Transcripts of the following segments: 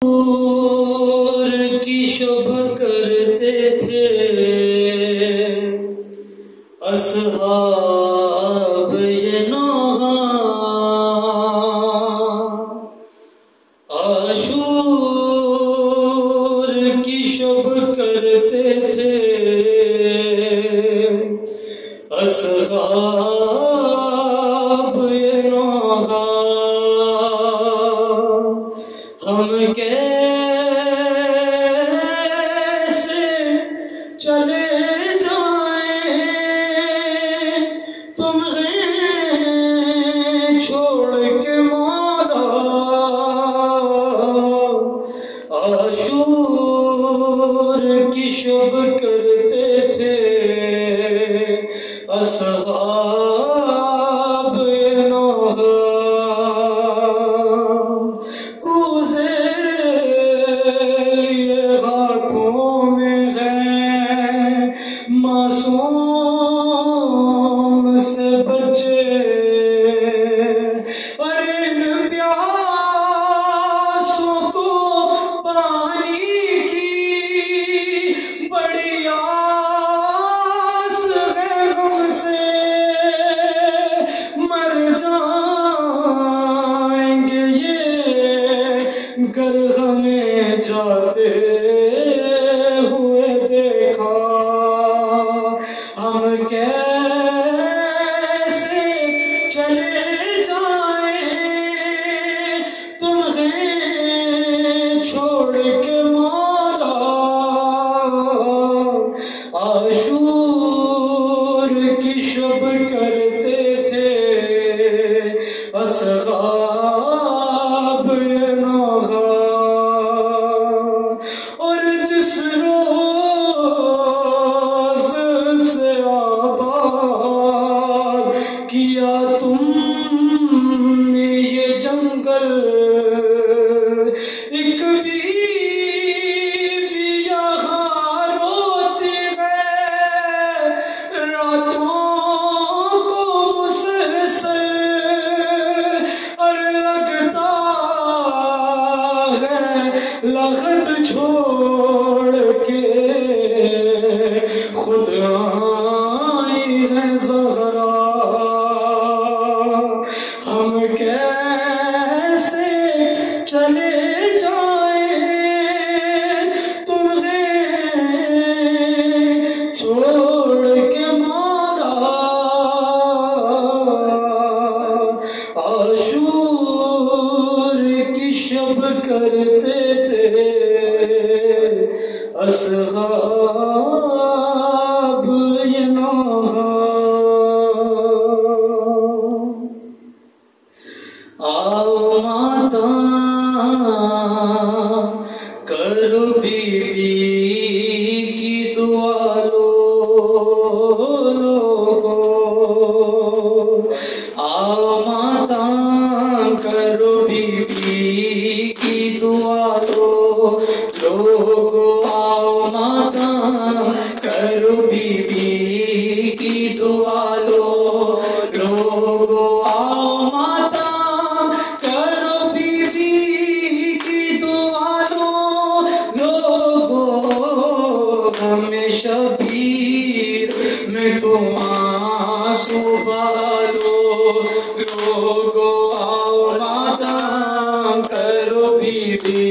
نور کی شب کرتے تھے اصحاب یہ نوحہ، عاشور کی شب کرتے تھے اصحاب یہ نوحہ، ہم کیسے چلے جائیں تمہیں چھوڑ کے مولا، عاشور کی شب کرتے تھے اصحاب یہ نوحہ، معصوم سے بچے اور ان پیاسوں کو پانی کی بڑی آس ہے، ہم سے مر جائیں گے یہ گر ہمیں جاتے ہوئے دیکھا، ہم کیسے چلے جائیں تمہیں چھوڑ کے مولا، عاشور کی شب کرتے تھے اصحاب یہ نوحہ، اور جس روز سے آباد کیا تم نے یہ جنگل، ایک بیوی یہاں روتی ہے راتوں کو مسلسل، اور لگتا ہے لغت چھوڑ کے خود آئی ہے زہرا، ہم کیسے چلے جائیں تمہیں چھوڑ کے مولا، عاشور کی شب کرتے تھے اصحاب یہ نوحہ، آؤ ماتاں کرو بی بی کی دعا لو لوگو، آؤ ماتاں کرو بی بی کی دعا لو لوگو، آؤ ماتاں کرو بی بی کی دعا لو لوگو، آؤ ماتاں کرو بی بی کی دعا لو لوگو، ہمیں شبیر میں تم آنسو بہالو لوگو، آؤ ماتاں کرو بی بی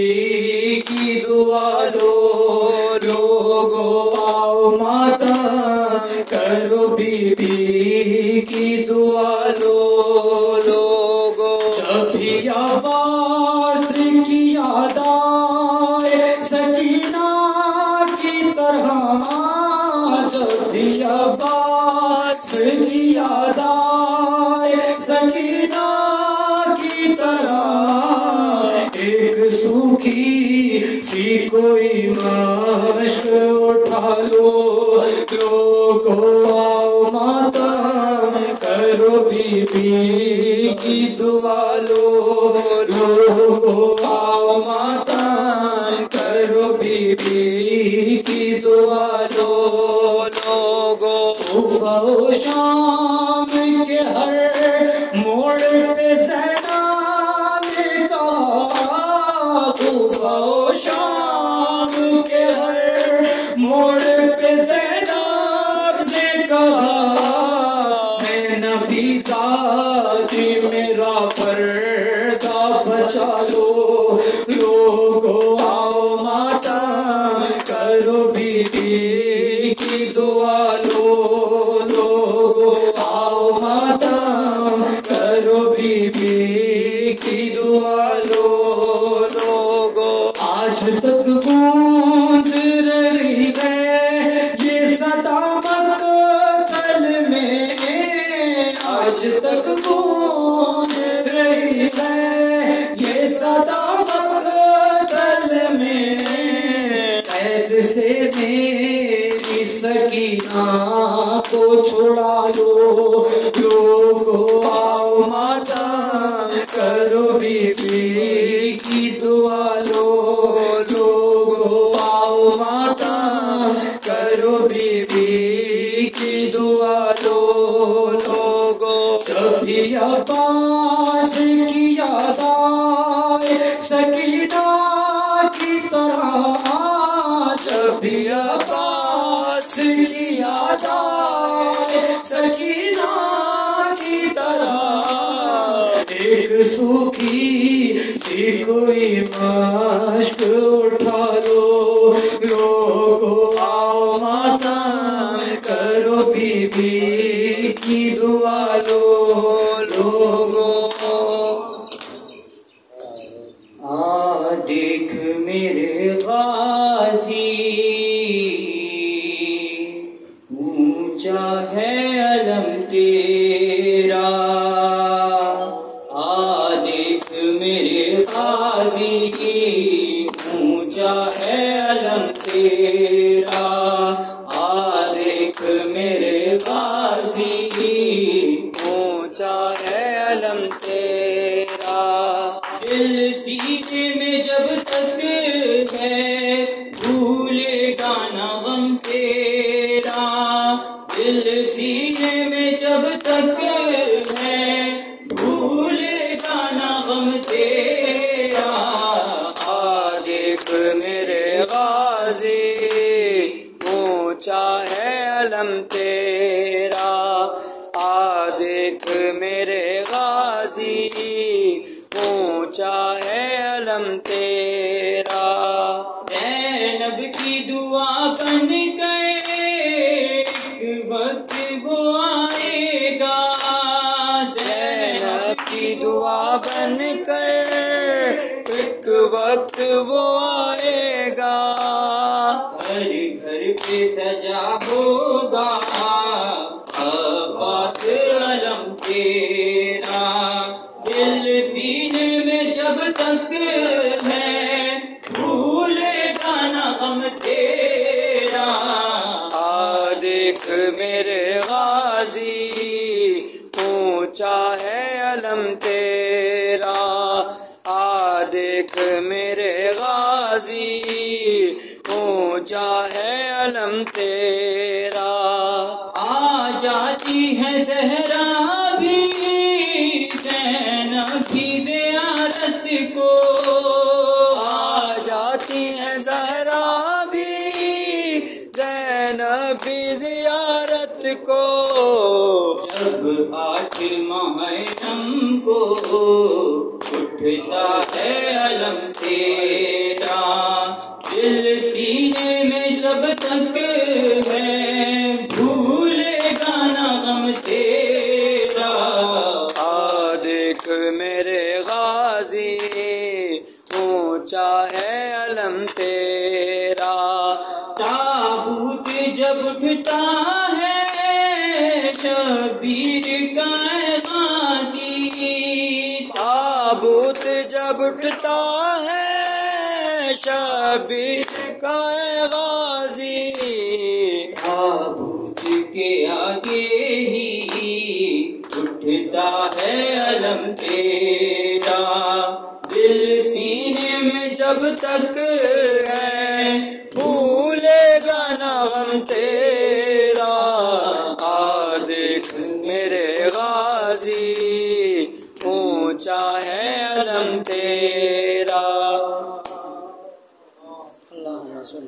کی دعا لو لوگو، آؤ ماتاں کرو بی بی کی دعا لو لوگو، جب بھی عباس کی یاد آئے سکینہ کی طرح، جب بھی عباس کی یاد آئے سکینہ کی طرح، ایک سوکھی سی کوئی مشک اٹھا لو لوگو، آؤ ماتاں کرو بی بی کی دعا لو لوگو، آؤ ماتاں کرو بی بی کی دعا لو لوگو، صبح و شام کے ہر موڑ پہ زینب نے کہا شام کے ہر موڑ پہ زینب نے کہا میں نبی ذاتی میرا پردہ بچا لو لوگو آؤ ماتم کرو بی بی کی دعا لو لوگو آؤ ماتم کرو بی بی کی دعا لو لوگو آج تک گونج رہی ہے یہ صدا مقتل میں آج تک گونج رہی ہے یہ صدا مقتل میں قید سے میری سکینہ کو چھڑا لو لوگو آؤ ماتم کرو بی بی کی دعا لو لوگو آؤ ماتم کرو بی بی کی دعا لو لوگو جب بھی عباس کی یاد آئے سکینہ کی طرح جب بھی عباس کی یاد آئے سکینہ کی طرح ایک سوکھی سی کوئی مشک اٹھا لو لوگو آؤ ماتم کرو بی بی کی دعا لو لوگو دیکھ میرے غازی اونچا ہے علم تیرا دیکھ میرے غازی اونچا ہے علم تیرا دیکھ میرے غازی اونچا ہے علم تیرا دل سینے میں جب تک ہے بھولے گا نہ غم تیرا دل سینے میں جب تک ہے بھولے گا نہ غم تیرا دیکھ میرے غازی اونچا ہے علم تیرا دیکھ میرے غازی اونچا ہے علم تیرا زینب کی دعا بن کر ایک وقت وہ آئے گا زینب کی دعا بن کر ایک وقت وہ آئے گا ہر گھر پہ سجا ہوگا عباس علم تیرا دل سینے میں جب تک ہے بھولے گا نہ غم تیرا دیکھ میرے غازی اونچا ہے علم تیرا دیکھ میرے غازی اونچا ہے علم تیرا جاتی ہے زہرا بھی زینب کی زیارت کو جاتی ہے زہرا بھی زینب بھی زیارت کو جب 8 محرم کو اٹھتا ہے علم تیرا دل سینے میں جب تک ہے بھولے گا نہ غم تیرا دیکھ میرے غازی اونچا ہے علم تیرا تابوت جب اٹھتا ہے شبیر کا غازی تابوت جب اٹھتا ہے شبیر کا غازی تابوت کے آگے ہی اٹھتا ہے علم تیرا دل سینے میں جب تک ہے بھولے گا نہ غم تیرا دیکھ میرے غازی اونچا ہے علم تیرا اللہم صلی